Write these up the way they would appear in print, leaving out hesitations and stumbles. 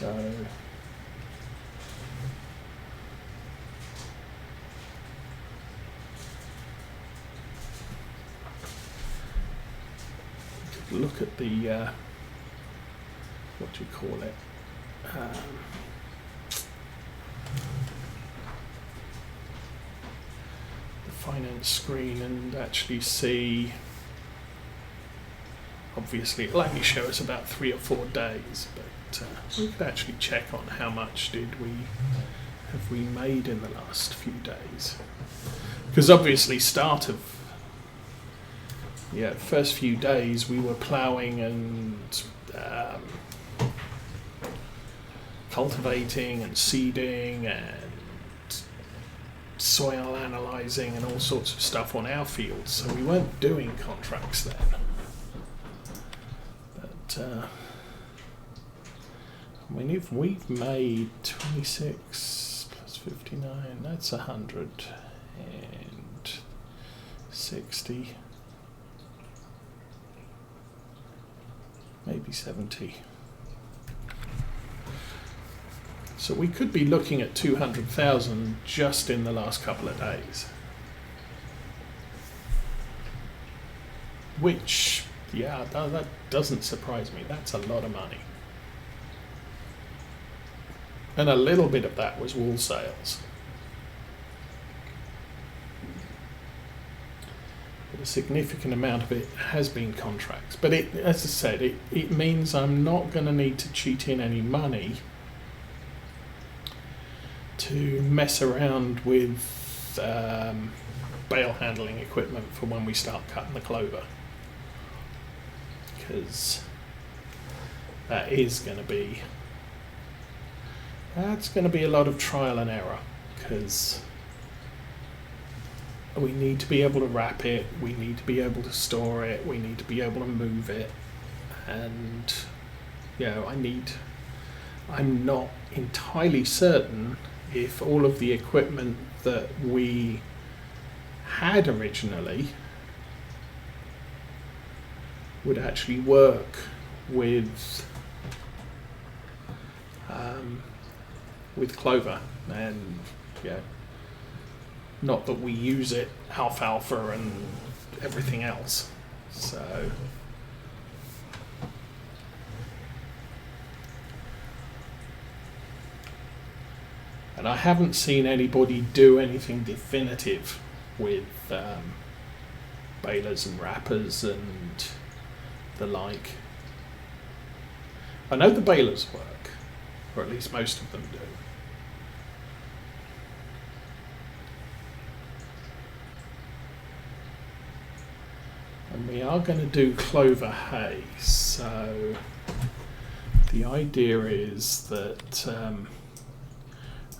So look at the what do you call it, the finance screen, and actually see, obviously it'll only show us about 3 or 4 days, but we could actually check on how much have we made in the last few days, because obviously first few days we were ploughing and cultivating and seeding and soil analysing and all sorts of stuff on our fields, so we weren't doing contracts then. But I mean, if we've made 26 plus 59, that's 160, maybe 70. So we could be looking at 200,000 just in the last couple of days. Which, yeah, that doesn't surprise me. That's a lot of money. And a little bit of that was wool sales. But a significant amount of it has been contracts. But it, as I said, it means I'm not going to need to cheat in any money to mess around with bale handling equipment for when we start cutting the clover, because that's going to be a lot of trial and error, because we need to be able to wrap it, we need to be able to store it, we need to be able to move it, and I'm not entirely certain if all of the equipment that we had originally would actually work with clover, and not that we use it alfalfa and everything else. So and I haven't seen anybody do anything definitive with balers and wrappers and the like. I know the balers work, or at least most of them do. And we are going to do clover hay, so the idea is that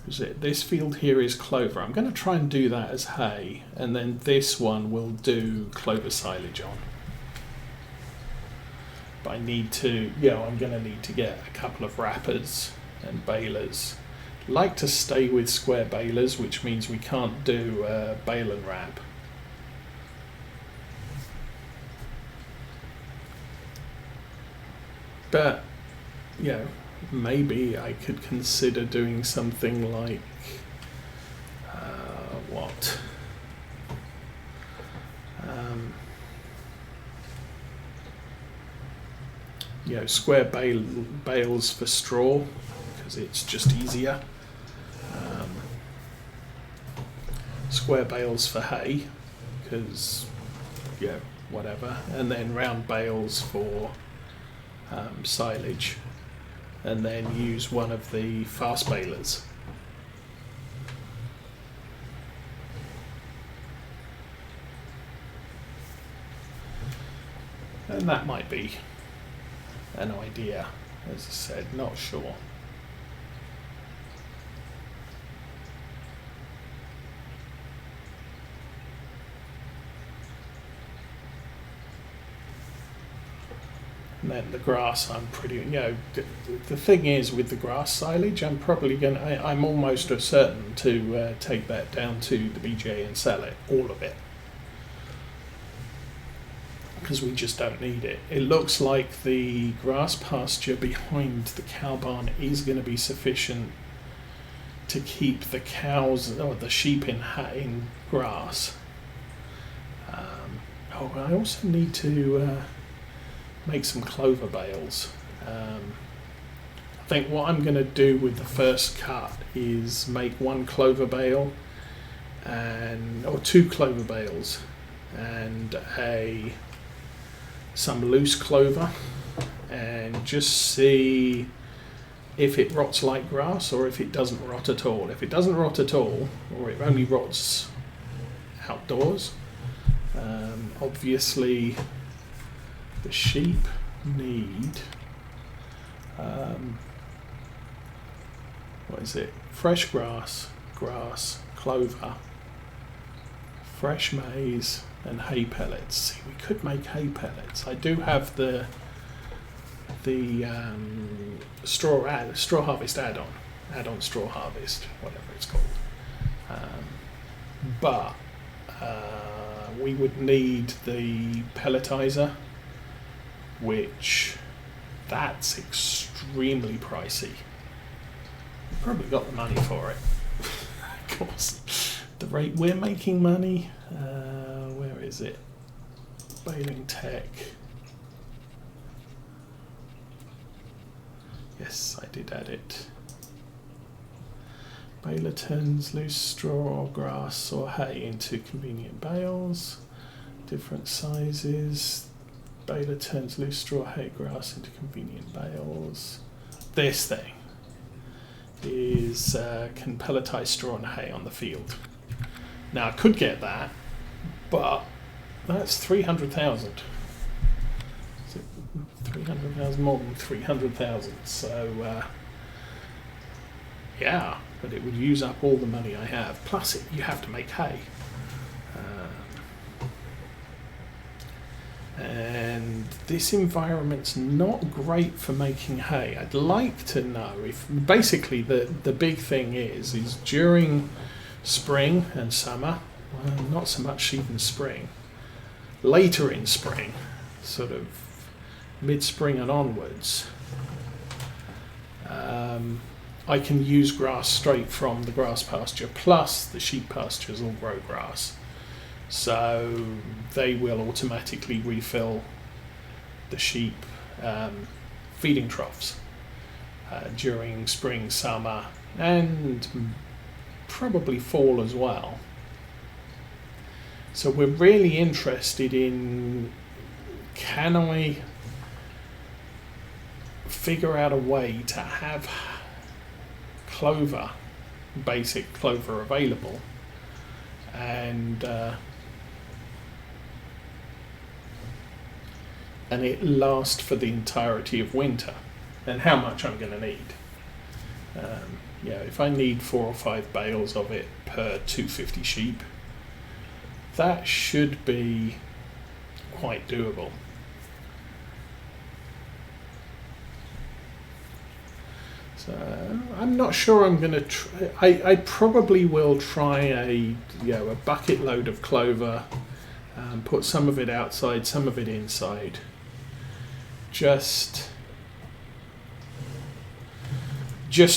this field here is clover. I'm going to try and do that as hay, and then this one will do clover silage on. But I'm going to need to get a couple of wrappers and balers. I'd like to stay with square balers, which means we can't do bale and wrap. But maybe I could consider doing something like square bales for straw, because it's just easier. Square bales for hay, because whatever, and then round bales for silage, and then use one of the fast balers. And that might be an idea, as I said, not sure. And then the grass, I'm pretty, the thing is with the grass silage, I'm almost certain to take that down to the BJ and sell it, all of it. because we just don't need it. It looks like the grass pasture behind the cow barn is going to be sufficient to keep the cows or the sheep in grass. I also need to make some clover bales. I think what I'm going to do with the first cut is make one clover bale or 2 clover bales and some loose clover, and just see if it rots like grass or if it doesn't rot at all. If it doesn't rot at all, or it only rots outdoors, obviously the sheep need fresh grass, clover, fresh maize and hay pellets. See, we could make hay pellets. I do have the straw harvest add-on straw harvest, whatever it's called. But we would need the pelletizer, which that's extremely pricey. We've probably got the money for it. Of course, the rate we're making money. Where is it? Baling Tech. Yes, I did add it. Baler turns loose straw, grass or hay into convenient bales. Different sizes. Baler turns loose straw, hay, grass into convenient bales. This thing is can pelletize straw and hay on the field. Now I could get that, but that's 300,000. 300,000, more than 300,000. So yeah, but it would use up all the money I have. Plus, you have to make hay. And this environment's not great for making hay. I'd like to know if basically the big thing is during spring and summer, well, not so much even spring, later in spring, sort of mid-spring and onwards, I can use grass straight from the grass pasture, plus the sheep pastures all grow grass. So they will automatically refill the sheep feeding troughs during spring, summer, and probably fall as well. So we're really interested in, can I figure out a way to have clover, basic clover available, and it lasts for the entirety of winter, and how much I'm going to need. If I need 4 or 5 bales of it per 250 sheep, that should be quite doable. So I'm not sure I'm going to I probably will try a bucket load of clover, put some of it outside, some of it inside, just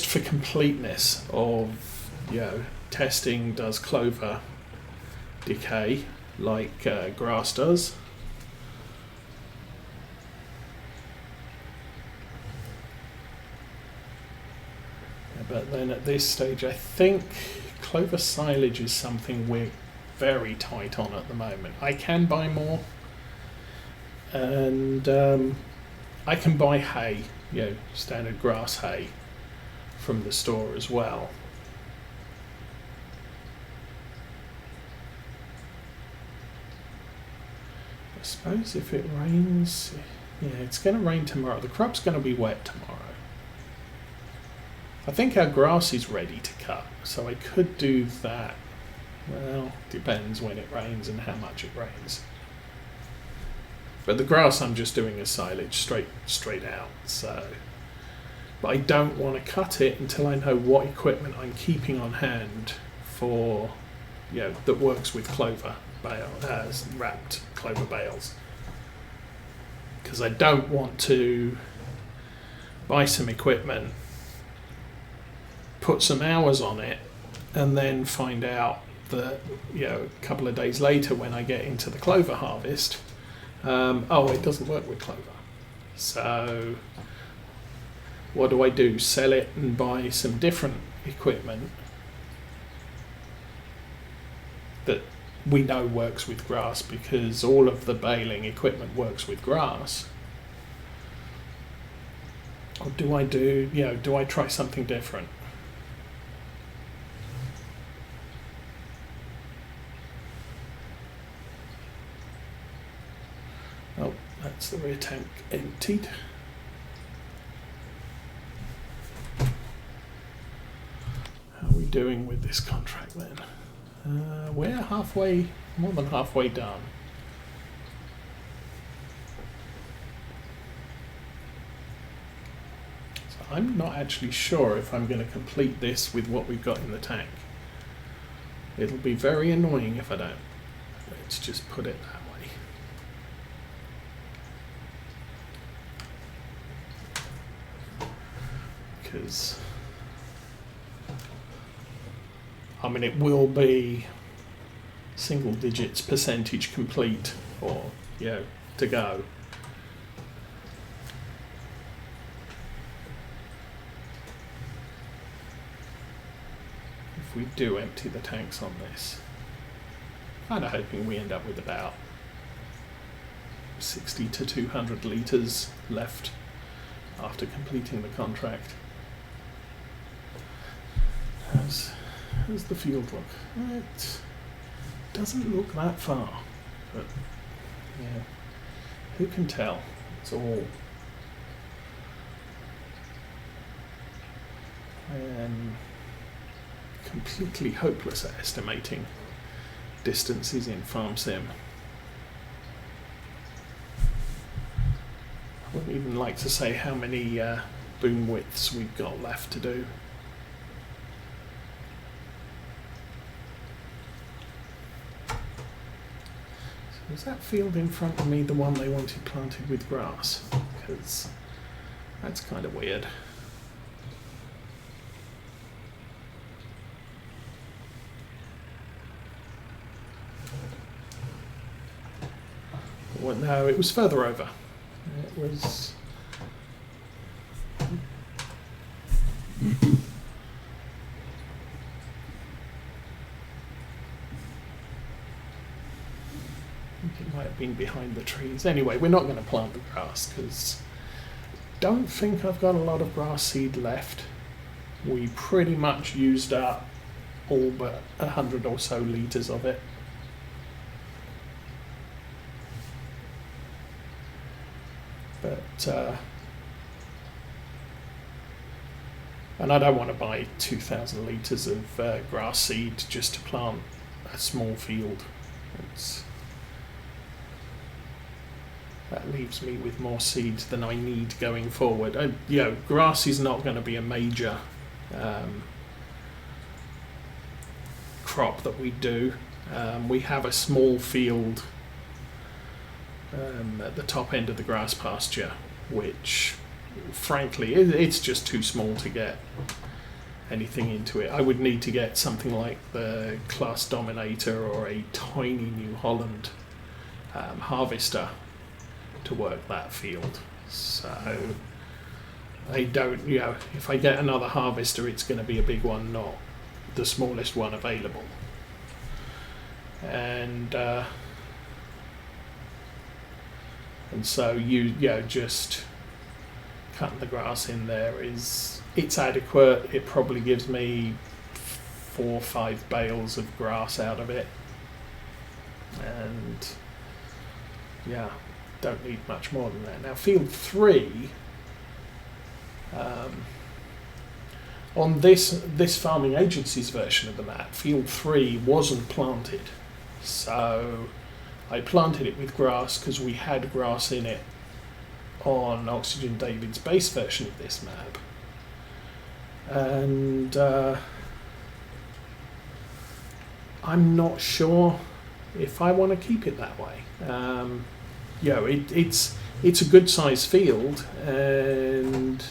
for completeness of testing, does clover decay like grass does. But then at this stage, I think clover silage is something we're very tight on at the moment. I can buy more, and I can buy hay, standard grass hay from the store as well. I suppose if it rains, it's going to rain tomorrow. The crop's going to be wet tomorrow. I think our grass is ready to cut, so I could do that. Well, depends when it rains and how much it rains. But the grass I'm just doing as silage straight out. So, but I don't want to cut it until I know what equipment I'm keeping on hand for, that works with clover wrapped clover bales. because I don't want to buy some equipment, put some hours on it, and then find out that, you know, a couple of days later when I get into the clover harvest, oh, it doesn't work with clover. So what do? Sell it and buy some different equipment that we know works with grass, because all of the baling equipment works with grass? Or do I try something different? Oh, that's the rear tank emptied. How are we doing with this contract then? We're more than halfway done. So I'm not actually sure if I'm going to complete this with what we've got in the tank. It'll be very annoying if I don't. Let's just put it that way. Because, I mean, it will be single digits percentage complete, or, you know, to go. If we do empty the tanks on this, kind of hoping we end up with about 60 to 200 litres left after completing the contract. How's the field look? It doesn't look that far, but yeah, who can tell? It's all. I am completely hopeless at estimating distances in Farm Sim. I wouldn't even like to say how many boom widths we've got left to do. Was that field in front of me the one they wanted planted with grass? Because that's kind of weird. Well, no, it was further over. It was... It might have been behind the trees. Anyway, we're not going to plant the grass because I don't think I've got a lot of grass seed left. We pretty much used up all but 100 or so litres of it. But and I don't want to buy 2,000 litres of grass seed just to plant a small field. That leaves me with more seeds than I need going forward. And, you know, grass is not going to be a major crop that we do. We have a small field at the top end of the grass pasture, which frankly it's just too small to get anything into it. I would need to get something like the Class Dominator or a tiny New Holland harvester to work that field. So I don't, you know, if I get another harvester, it's going to be a big one, not the smallest one available. And so just cutting the grass in there it's adequate. It probably gives me 4 or 5 bales of grass out of it, and yeah, don't need much more than that. Now field 3, on this farming agency's version of the map, field 3 wasn't planted, so I planted it with grass because we had grass in it on Oxygen David's base version of this map, and I'm not sure if I want to keep it that way. You know, it's it's a good sized field, and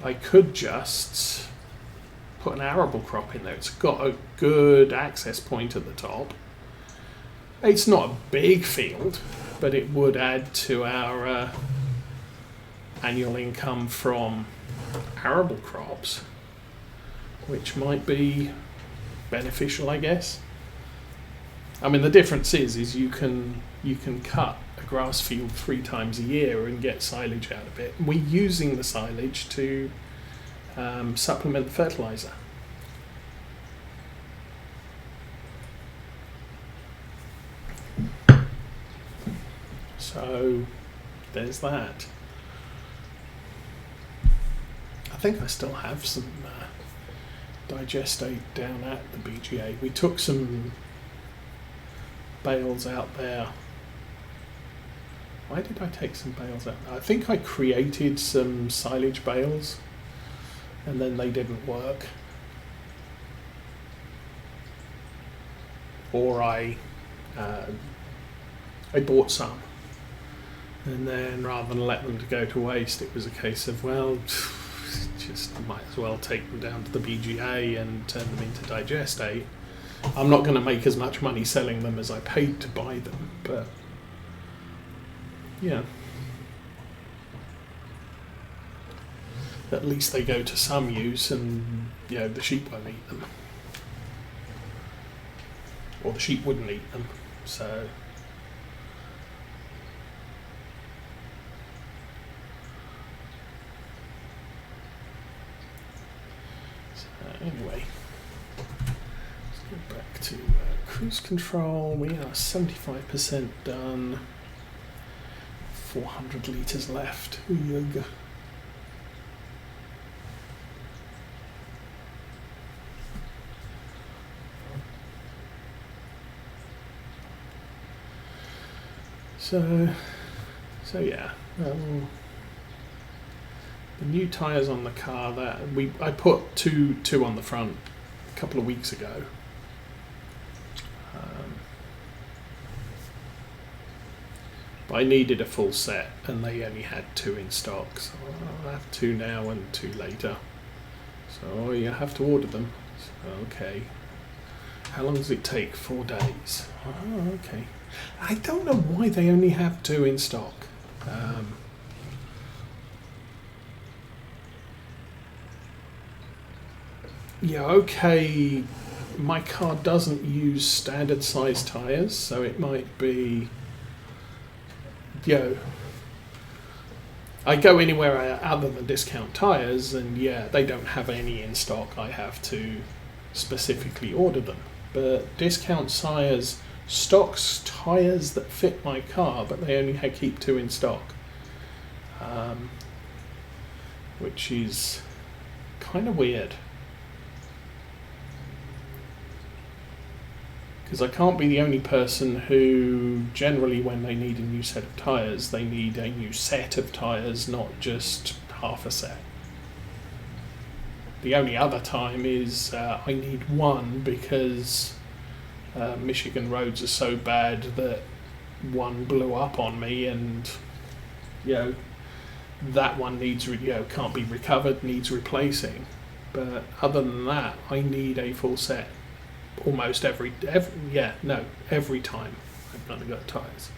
I could just put an arable crop in there. It's got a good access point at the top. It's not a big field, but it would add to our annual income from arable crops, which might be beneficial, I guess. I mean, the difference is you can cut a grass field 3 times a year and get silage out of it. We're using the silage to supplement the fertilizer. So there's that. I think I still have some digestate down at the BGA. We took some bales out there. Why did I take some bales out there? I think I created some silage bales and then they didn't work. Or I bought some, and then rather than let them to go to waste, it was a case of, well, just might as well take them down to the BGA and turn them into digestate. I'm not going to make as much money selling them as I paid to buy them, but yeah, at least they go to some use, and the sheep won't eat them, or the sheep wouldn't eat them. So anyway, let's go back to cruise control. We are 75% done. 400 litres left. Ugh. So yeah. The new tyres on the car that I put two on the front a couple of weeks ago. But I needed a full set and they only had 2 in stock, so I'll have 2 now and 2 later. So you have to order them. So, okay. How long does it take? 4 days. Oh, okay. I don't know why they only have 2 in stock. Yeah, okay, my car doesn't use standard size tyres, so it might be, I go anywhere other than Discount Tyres, and they don't have any in stock. I have to specifically order them. But Discount Tyres stocks tyres that fit my car, but they only keep 2 in stock, which is kind of weird. Because I can't be the only person who generally, when they need a new set of tyres, they need a new set of tyres, not just half a set. The only other time is I need one because Michigan roads are so bad that one blew up on me, and that one needs can't be recovered, needs replacing. But other than that, I need a full set. Almost every time I've got tyres.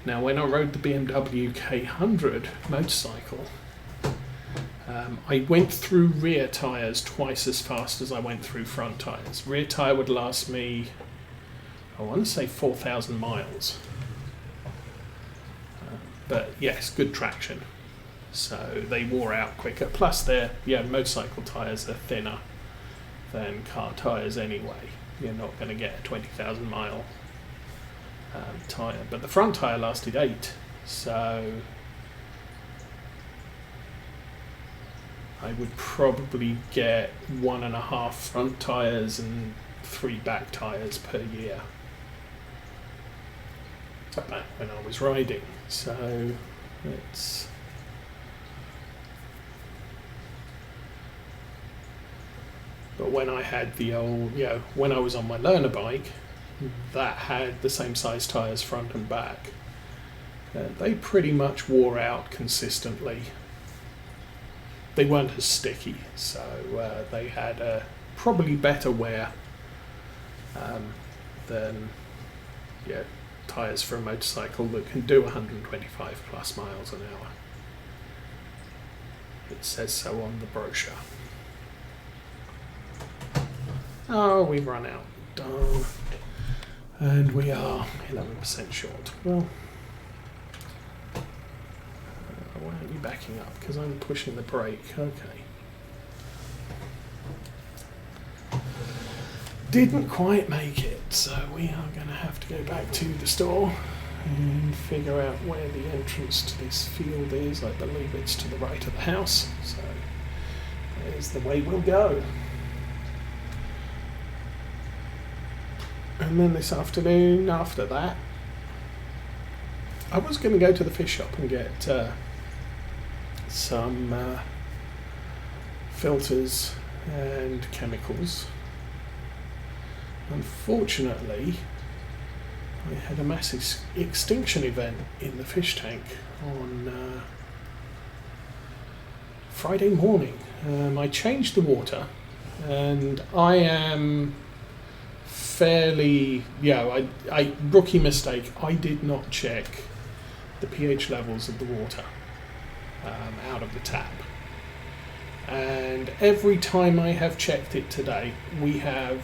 Now, when I rode the BMW K100 motorcycle, I went through rear tyres twice as fast as I went through front tyres. Rear tyre would last me, I want to say 4,000 miles. But yes, good traction. So they wore out quicker. Plus their motorcycle tyres are thinner than car tyres anyway. You're not going to get a 20,000 mile tyre. But the front tyre lasted 8. So I would probably get 1.5 front tyres and 3 back tyres per year. Back when I was riding. So it's... But when I had the old, when I was on my learner bike, that had the same size tyres front and back. They pretty much wore out consistently. They weren't as sticky, so they had a probably better wear than tyres for a motorcycle that can do 125 plus miles an hour. It says so on the brochure. Oh, we've run out. Darn. And we are 11% short. Well, why aren't you backing up? Because I'm pushing the brake. Okay. Didn't quite make it, so we are going to have to go back to the store and figure out where the entrance to this field is. I believe it's to the right of the house, so there's the way we'll go. And then this afternoon, after that, I was going to go to the fish shop and get some filters and chemicals. Unfortunately, I had a massive extinction event in the fish tank on Friday morning. I changed the water, and I am fairly, I rookie mistake. I did not check the pH levels of the water out of the tap. And every time I have checked it today, we have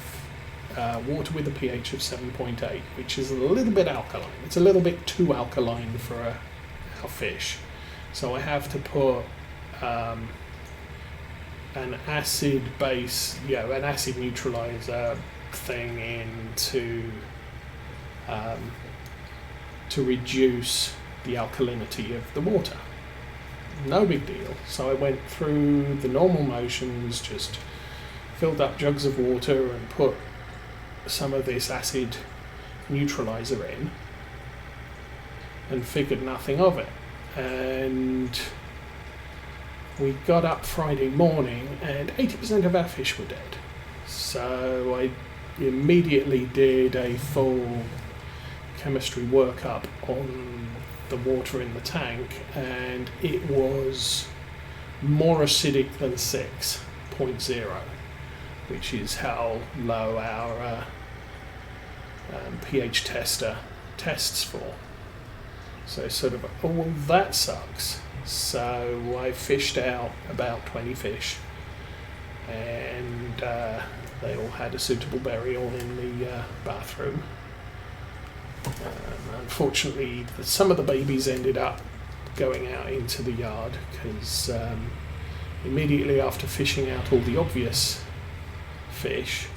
water with a pH of 7.8, which is a little bit alkaline. It's a little bit too alkaline for our fish. So I have to put an acid base, an acid neutralizer thing in to reduce the alkalinity of the water. No big deal. So I went through the normal motions, just filled up jugs of water and put some of this acid neutralizer in and figured nothing of it. And we got up Friday morning and 80% of our fish were dead. So I immediately did a full chemistry workup on the water in the tank, and it was more acidic than 6.0, which is how low our pH tester tests for. So sort of, oh well, that sucks. So I fished out about 20 fish, and they all had a suitable burial in the bathroom. Unfortunately, some of the babies ended up going out into the yard because immediately after fishing out all the obvious fish,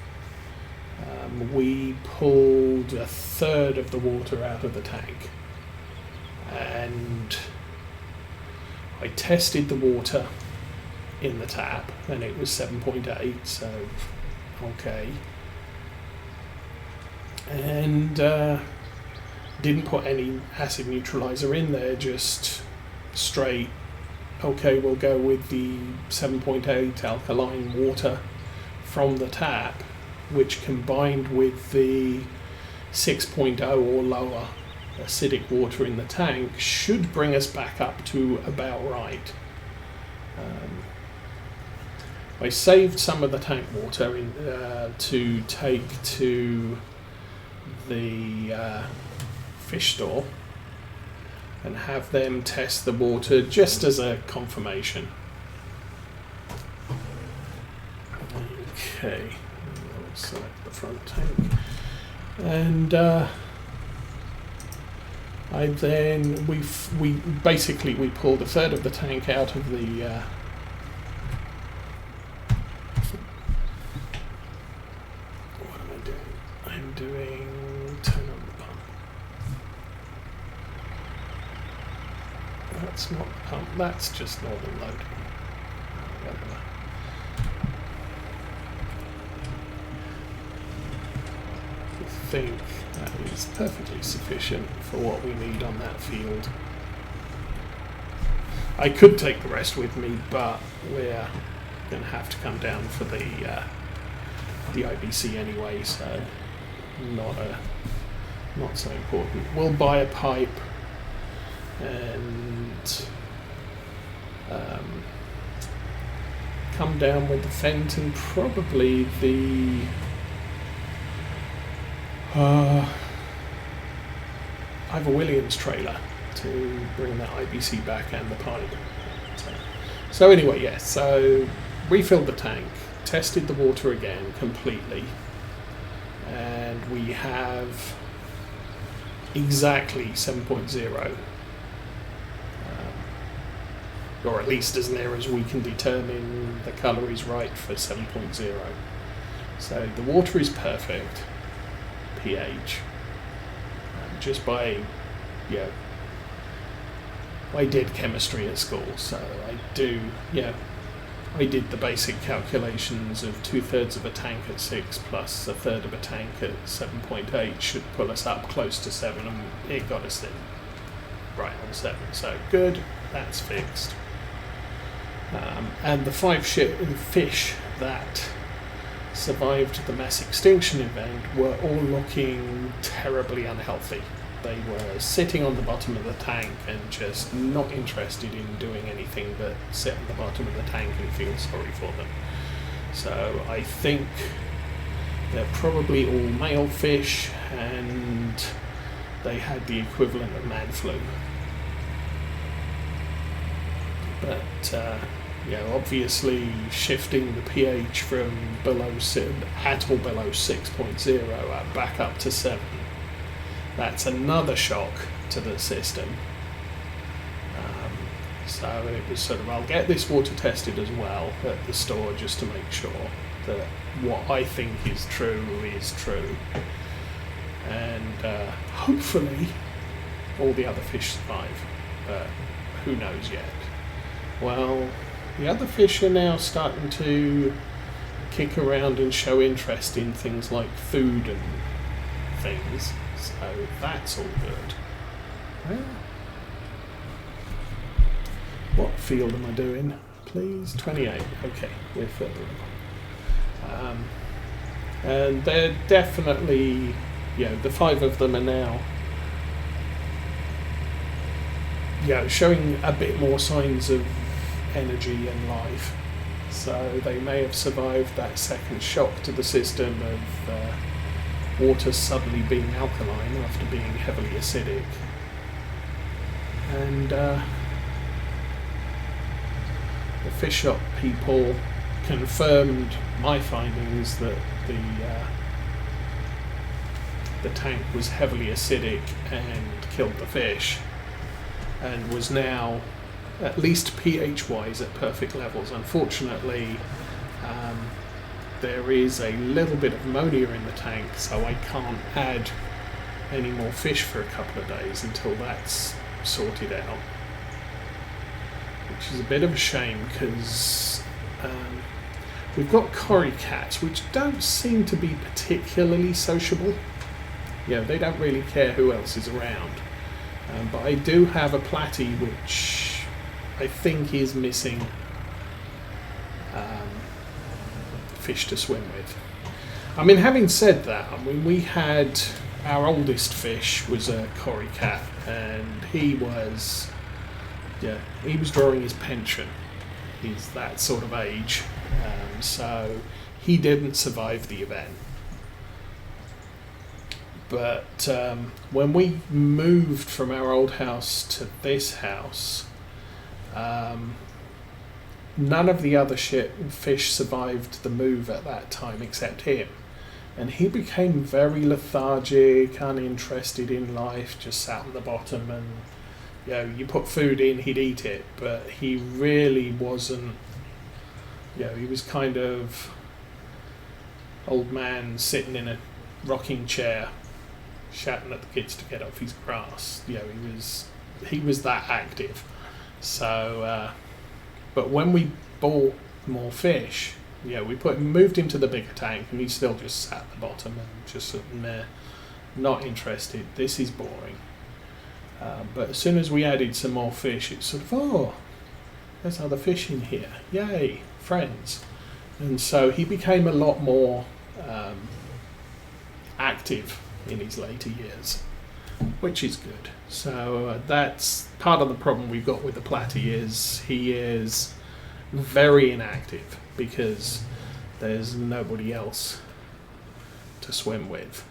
we pulled a third of the water out of the tank, and I tested the water in the tap and it was 7.8, so okay, and didn't put any acid neutralizer in there, just straight, okay, we'll go with the 7.8 alkaline water from the tap, which combined with the 6.0 or lower acidic water in the tank should bring us back up to about right. I saved some of the tank water to take to the fish store and have them test the water just as a confirmation. Okay, I'll select the front tank, and I then we basically pulled a third of the tank out of the what am I doing? I'm doing turn on the pump. That's not the pump, that's just normal loading. Whatever. I think that is perfectly sufficient for what we need on that field. I could take the rest with me, but we're going to have to come down for the IBC anyway, so not so important. We'll buy a pipe and come down with the Fent and probably the Ivor Williams trailer to bring that IBC back and the pipe. So anyway, yes, so refilled the tank, tested the water again completely, and we have exactly 7.0, or at least as near as we can determine the colour is right for 7.0. So the water is perfect pH, just by, I did chemistry at school, so I did the basic calculations of 2/3 of a tank at 6 plus 1/3 of a tank at 7.8 should pull us up close to 7, and it got us in right on 7. So good, that's fixed. And the 5 fish that survived the mass extinction event were all looking terribly unhealthy. They were sitting on the bottom of the tank and just not interested in doing anything but sit on the bottom of the tank and feel sorry for them. So I think they're probably all male fish, and they had the equivalent of man flu. But obviously shifting the pH from at or below 6.0 back up to 7. That's another shock to the system. So it was sort of, I'll get this water tested as well at the store just to make sure that what I think is true is true. And hopefully all the other fish survive, but who knows yet. Well, the other fish are now starting to kick around and show interest in things like food and things. So that's all good. Well, what field am I doing, please? 28. Okay, we're further along. And they're definitely, the 5 of them are now, showing a bit more signs of energy and life. So they may have survived that second shock to the system of water suddenly being alkaline after being heavily acidic. And the fish shop people confirmed my findings that the tank was heavily acidic and killed the fish, and was now at least pH-wise at perfect levels. Unfortunately, there is a little bit of ammonia in the tank, so I can't add any more fish for a couple of days until that's sorted out, which is a bit of a shame because we've got cory cats which don't seem to be particularly sociable. They don't really care who else is around, but I do have a platy which I think is missing fish to swim with. I mean, having said that, we had our oldest fish was a cory cat, and he was drawing his pension. He's that sort of age, so he didn't survive the event. But when we moved from our old house to this house, none of the other fish survived the move at that time except him. And he became very lethargic, uninterested in life, just sat on the bottom, and you put food in, he'd eat it, but he really wasn't, he was kind of old man sitting in a rocking chair shouting at the kids to get off his grass. He was that active. So but when we bought more fish, we moved him to the bigger tank, and he still just sat at the bottom and just sort of meh, not interested. This is boring. But as soon as we added some more fish, it's sort of, there's other fish in here. Yay, friends. And so he became a lot more active in his later years, which is good. So that's part of the problem we've got with the Platy, is he is very inactive because there's nobody else to swim with.